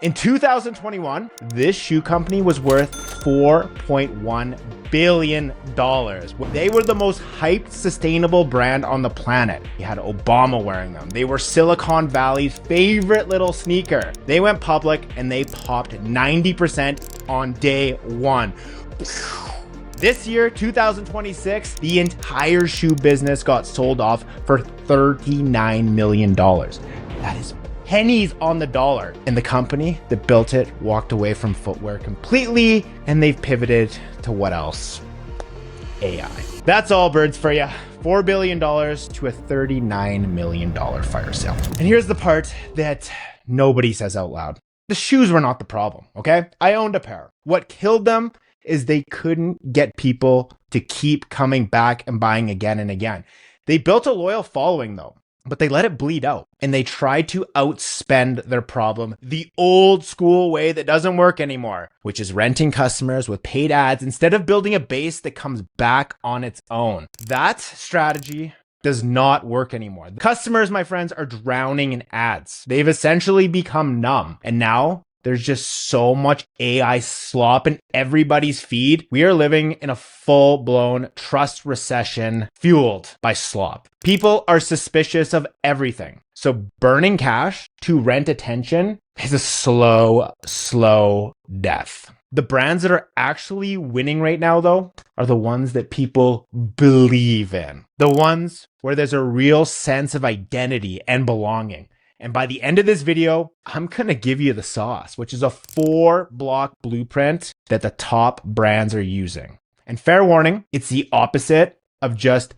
In 2021, this shoe company was worth $4.1 billion. They were the most hyped, sustainable brand on the planet. You had Obama wearing them. They were Silicon Valley's favorite little sneaker. They went public and they popped 90% on day one. This year, 2026, the entire shoe business got sold off for $39 million. That is pennies on the dollar. And the company that built it walked away from footwear completely, and they've pivoted to what else? AI. That's Allbirds for you. $4 billion to a $39 million fire sale. And here's the part that nobody says out loud. The shoes were not the problem, okay? I owned a pair. What killed them is they couldn't get people to keep coming back and buying again and again. They built a loyal following though, but they let it bleed out and they tried to outspend their problem the old school way that doesn't work anymore, which is renting customers with paid ads instead of building a base that comes back on its own. That strategy does not work anymore. The customers, my friends, are drowning in ads. They've essentially become numb. And now there's just so much AI slop in everybody's feed. We are living in a full-blown trust recession fueled by slop. People are suspicious of everything. So burning cash to rent attention is a slow death. The brands that are actually winning right now, though, are the ones that people believe in. The ones where there's a real sense of identity and belonging. And by the end of this video, I'm going to give you the sauce, which is a 4-block blueprint that the top brands are using. And fair warning, it's the opposite of just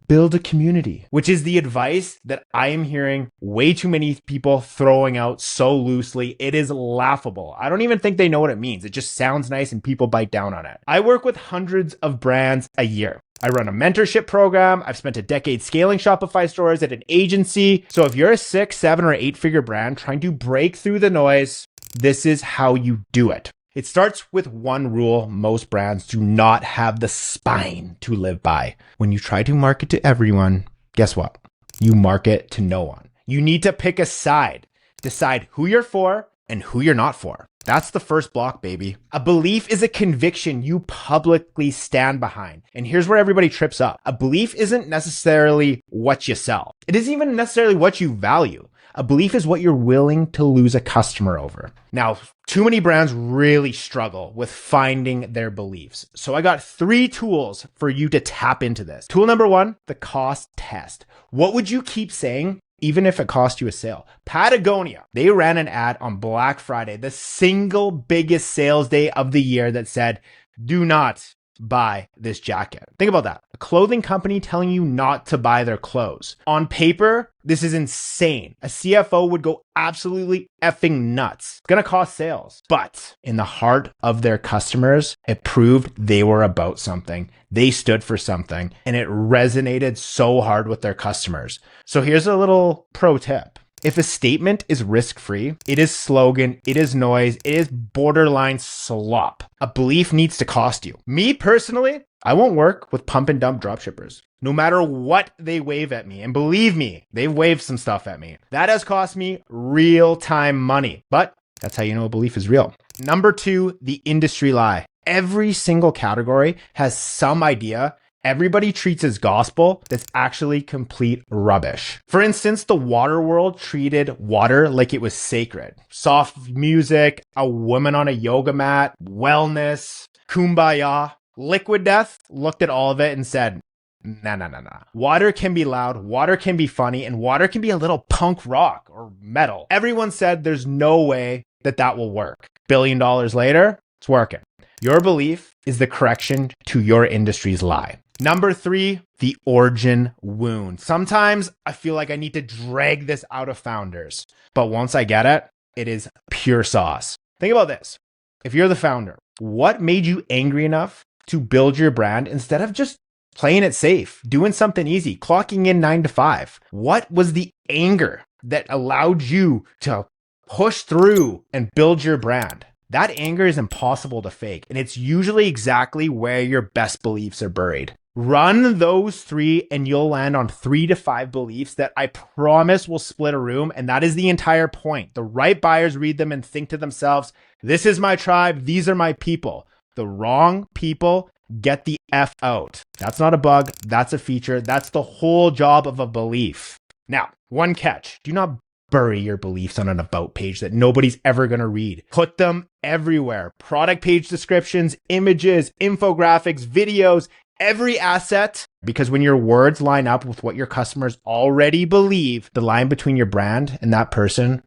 build a community, which is the advice that I am hearing way too many people throwing out so loosely. It is laughable. I don't even think they know what it means. It just sounds nice and people bite down on it. I work with hundreds of brands a year. I run a mentorship program. I've spent a decade scaling Shopify stores at an agency. So if you're a 6, 7, or 8-figure brand trying to break through the noise, this is how you do it. It starts with one rule most brands do not have the spine to live by. When you try to market to everyone, guess what? You market to no one. You need to pick a side. Decide who you're for and who you're not for. That's the first block, baby. A belief is a conviction you publicly stand behind. And here's where everybody trips up. A belief isn't necessarily what you sell. It isn't even necessarily what you value. A belief is what you're willing to lose a customer over. Now, too many brands really struggle with finding their beliefs. So I got 3 tools for you to tap into this. Tool number 1, the cost test. What would you keep saying even if it cost you a sale? Patagonia, they ran an ad on Black Friday, the single biggest sales day of the year, that said, do not buy this jacket. Think about that. A clothing company telling you not to buy their clothes. On paper, this is insane. A CFO would go absolutely effing nuts. It's gonna cost sales. But in the heart of their customers, it proved they were about something. They stood for something, and it resonated so hard with their customers. So here's a little pro tip. If a statement is risk-free, it is slogan, it is noise, it is borderline slop. A belief needs to cost you. Me personally, I won't work with pump and dump dropshippers, no matter what they wave at me. And believe me, they've waved some stuff at me. That has cost me real-time money, but that's how you know a belief is real. Number 2, the industry lie. Every single category has some idea everybody treats as gospel that's actually complete rubbish. For instance, the water world treated water like it was sacred. Soft music, a woman on a yoga mat, wellness, kumbaya. Liquid Death looked at all of it and said, nah. Water can be loud, water can be funny, and water can be a little punk rock or metal. Everyone said there's no way that will work. $1 billion later, it's working. Your belief is the correction to your industry's lie. Number 3, the origin wound. Sometimes I feel like I need to drag this out of founders, but once I get it, it is pure sauce. Think about this. If you're the founder, what made you angry enough to build your brand instead of just playing it safe, doing something easy, clocking in 9 to 5? What was the anger that allowed you to push through and build your brand? That anger is impossible to fake, and it's usually exactly where your best beliefs are buried. Run those three and you'll land on 3 to 5 beliefs that I promise will split a room. And that is the entire point. The right buyers read them and think to themselves, this is my tribe. These are my people. The wrong people get the F out. That's not a bug. That's a feature. That's the whole job of a belief. Now, one catch. Do not bury your beliefs on an about page that nobody's ever going to read. Put them everywhere. Product page descriptions, images, infographics, videos, every asset. Because when your words line up with what your customers already believe, the line between your brand and that person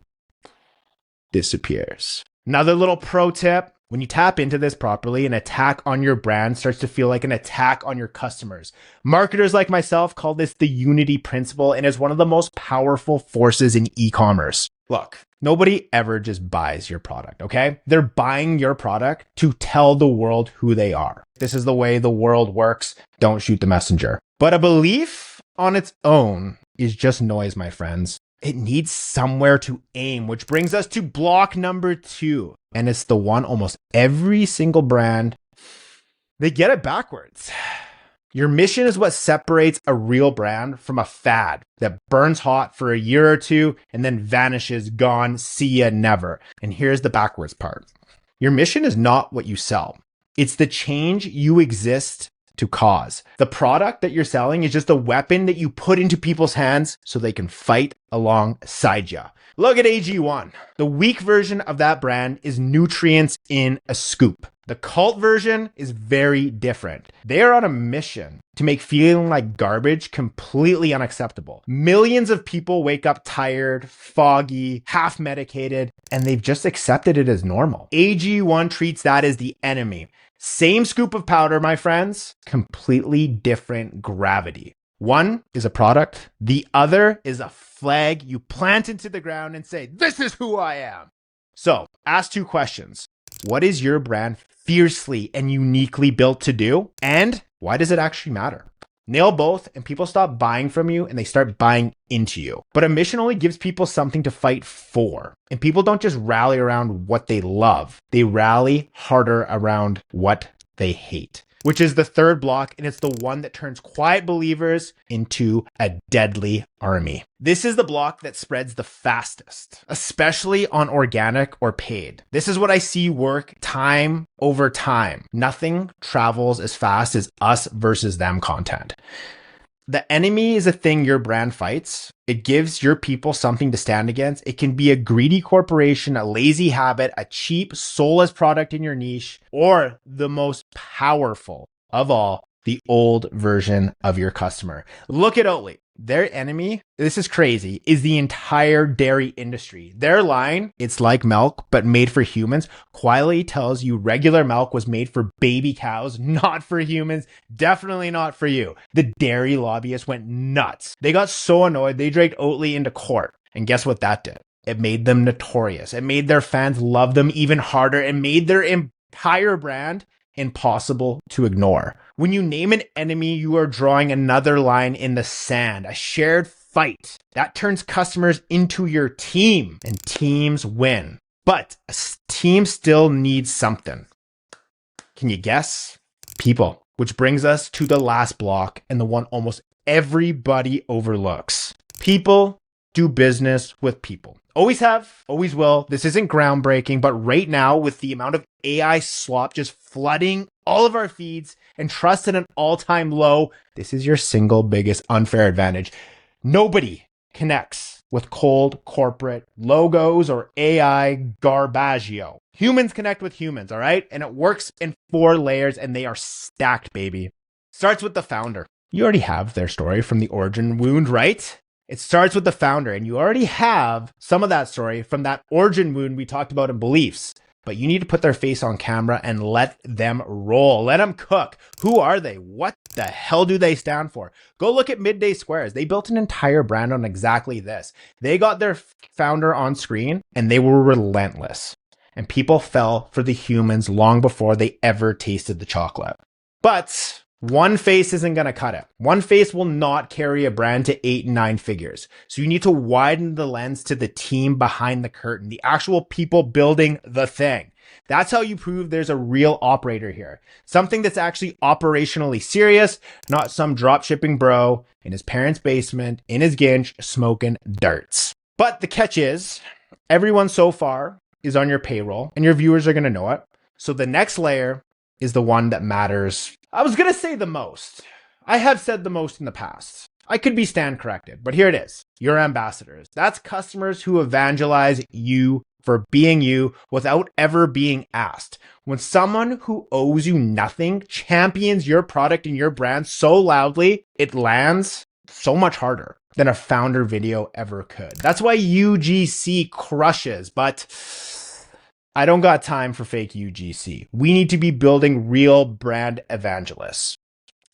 disappears. Another little pro tip. When you tap into this properly, an attack on your brand starts to feel like an attack on your customers. Marketers like myself call this the unity principle and is one of the most powerful forces in e-commerce. Look, nobody ever just buys your product, okay? They're buying your product to tell the world who they are. This is the way the world works. Don't shoot the messenger. But a belief on its own is just noise, my friends. It needs somewhere to aim, which brings us to block number 2. And it's the one almost every single brand, they get it backwards. Your mission is what separates a real brand from a fad that burns hot for a year or two and then vanishes, gone, see ya, never. And here's the backwards part. Your mission is not what you sell. It's the change you exist to cause. The product that you're selling is just a weapon that you put into people's hands so they can fight alongside you. Look at AG1. The weak version of that brand is nutrients in a scoop. The cult version is very different. They are on a mission to make feeling like garbage completely unacceptable. Millions of people wake up tired, foggy, half medicated, and they've just accepted it as normal. AG1 treats that as the enemy. Same scoop of powder, my friends, completely different gravity. One is a product. The other is a flag you plant into the ground and say, this is who I am. So ask 2 questions. What is your brand fiercely and uniquely built to do? And why does it actually matter? Nail both and people stop buying from you and they start buying into you. But a mission only gives people something to fight for. And people don't just rally around what they love. They rally harder around what they hate, which is the third block. And it's the one that turns quiet believers into a deadly army. This is the block that spreads the fastest, especially on organic or paid. This is what I see work time over time. Nothing travels as fast as us versus them content. The enemy is a thing your brand fights. It gives your people something to stand against. It can be a greedy corporation, a lazy habit, a cheap, soulless product in your niche, or the most powerful of all, the old version of your customer. Look at Oatly. Their enemy, this is crazy, is the entire dairy industry. Their line, it's like milk, but made for humans, quietly tells you regular milk was made for baby cows, not for humans, definitely not for you. The dairy lobbyists went nuts. They got so annoyed, they dragged Oatly into court. And guess what that did? It made them notorious. It made their fans love them even harder. It made their entire brand impossible to ignore. When you name an enemy, you are drawing another line in the sand, a shared fight. That turns customers into your team, and teams win. But a team still needs something. Can you guess? People. Which brings us to the last block and the one almost everybody overlooks. People do business with people. Always have, always will. This isn't groundbreaking, but right now with the amount of AI slop just flooding all of our feeds and trust at an all-time low, this is your single biggest unfair advantage. Nobody connects with cold corporate logos or AI garbaggio. Humans connect with humans, all right? And it works in 4 layers and they are stacked, baby. Starts with the founder. You already have their story from the origin wound, right? It starts with the founder, and you already have some of that story from that origin wound we talked about in beliefs. But you need to put their face on camera and let them roll. Let them cook. Who are they? What the hell do they stand for? Go look at Midday Squares. They built an entire brand on exactly this. They got their founder on screen, and they were relentless. And people fell for the humans long before they ever tasted the chocolate. But one face isn't going to cut it. One face will not carry a brand to 8 and 9 figures. So you need to widen the lens to the team behind the curtain, the actual people building the thing. That's how you prove there's a real operator here. Something that's actually operationally serious, not some drop shipping bro in his parents' basement, in his ginch, smoking darts. But the catch is, everyone so far is on your payroll and your viewers are going to know it. So the next layer is the one that matters. I was going to say the most. I have said the most in the past. I could be stand corrected, but here it is. Your ambassadors. That's customers who evangelize you for being you without ever being asked. When someone who owes you nothing champions your product and your brand so loudly, it lands so much harder than a founder video ever could. That's why UGC crushes, but I don't got time for fake UGC. We need to be building real brand evangelists.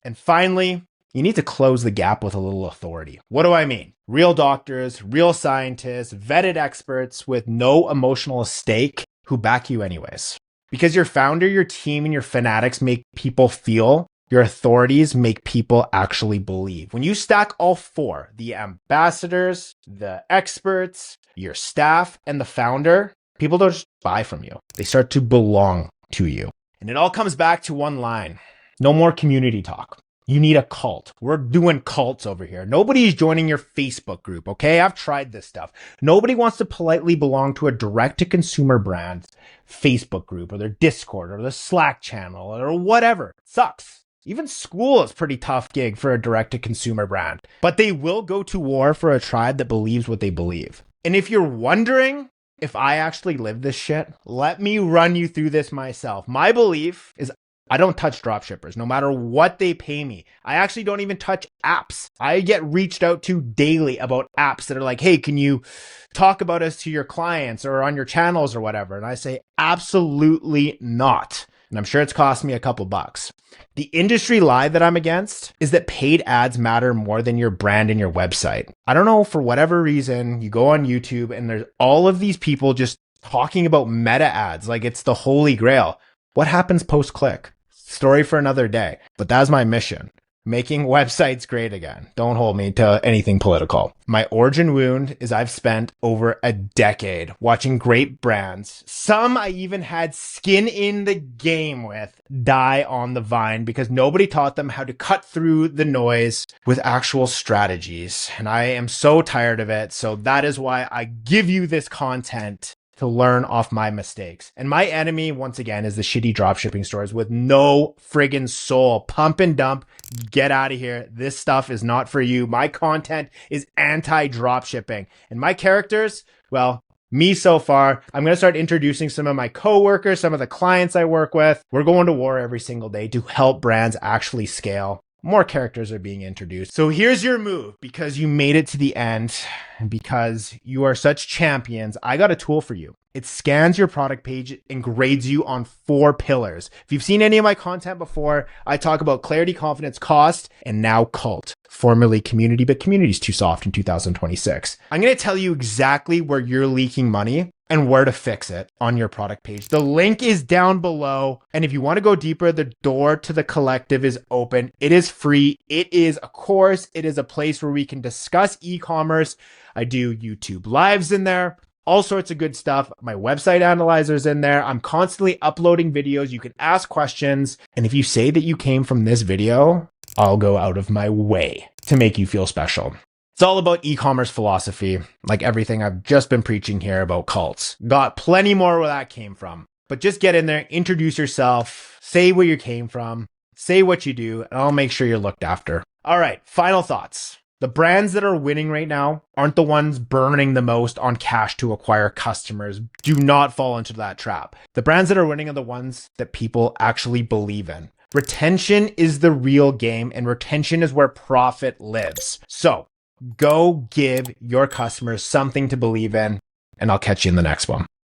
And finally, you need to close the gap with a little authority. What do I mean? Real doctors, real scientists, vetted experts with no emotional stake who back you anyways. Because your founder, your team, and your fanatics make people feel, your authorities make people actually believe. When you stack all four, the ambassadors, the experts, your staff, and the founder, people don't just buy from you. They start to belong to you. And it all comes back to one line. No more community talk. You need a cult. We're doing cults over here. Nobody's joining your Facebook group, okay? I've tried this stuff. Nobody wants to politely belong to a direct-to-consumer brand's Facebook group or their Discord or the Slack channel or whatever. It sucks. Even school is a pretty tough gig for a direct-to-consumer brand. But they will go to war for a tribe that believes what they believe. And if you're wondering if I actually live this shit, let me run you through this myself. My belief is I don't touch dropshippers, no matter what they pay me. I actually don't even touch apps. I get reached out to daily about apps that are like, hey, can you talk about us to your clients or on your channels or whatever? And I say, absolutely not. And I'm sure it's cost me a couple bucks. The industry lie that I'm against is that paid ads matter more than your brand and your website. I don't know, for whatever reason, you go on YouTube and there's all of these people just talking about meta ads like it's the holy grail. What happens post-click? Story for another day, but that's my mission. Making websites great again. Don't hold me to anything political. My origin wound is I've spent over a decade watching great brands, some I even had skin in the game with, die on the vine because nobody taught them how to cut through the noise with actual strategies. And I am so tired of it. So that is why I give you this content to learn off my mistakes. And my enemy, once again, is the shitty dropshipping stores with no friggin' soul. Pump and dump, get out of here. This stuff is not for you. My content is anti-dropshipping. And my characters, well, me so far, I'm going to start introducing some of my coworkers, some of the clients I work with. We're going to war every single day to help brands actually scale. More characters are being introduced. So here's your move. Because you made it to the end and because you are such champions, I got a tool for you. It scans your product page and grades you on 4 pillars. If you've seen any of my content before, I talk about clarity, confidence, cost, and now cult. Formerly community, but community is too soft in 2026. I'm going to tell you exactly where you're leaking money and where to fix it on your product page. The link is down below. And if you want to go deeper, the door to the collective is open. It is free. It is a course. It is a place where we can discuss e-commerce. I do YouTube lives in there. All sorts of good stuff. My website analyzer's in there. I'm constantly uploading videos. You can ask questions. And if you say that you came from this video, I'll go out of my way to make you feel special. It's all about e-commerce philosophy, like everything I've just been preaching here about cults. Got plenty more where that came from. But just get in there, introduce yourself, say where you came from, say what you do, and I'll make sure you're looked after. All right, final thoughts. The brands that are winning right now aren't the ones burning the most on cash to acquire customers. Do not fall into that trap. The brands that are winning are the ones that people actually believe in. Retention is the real game, and retention is where profit lives. So go give your customers something to believe in, and I'll catch you in the next one.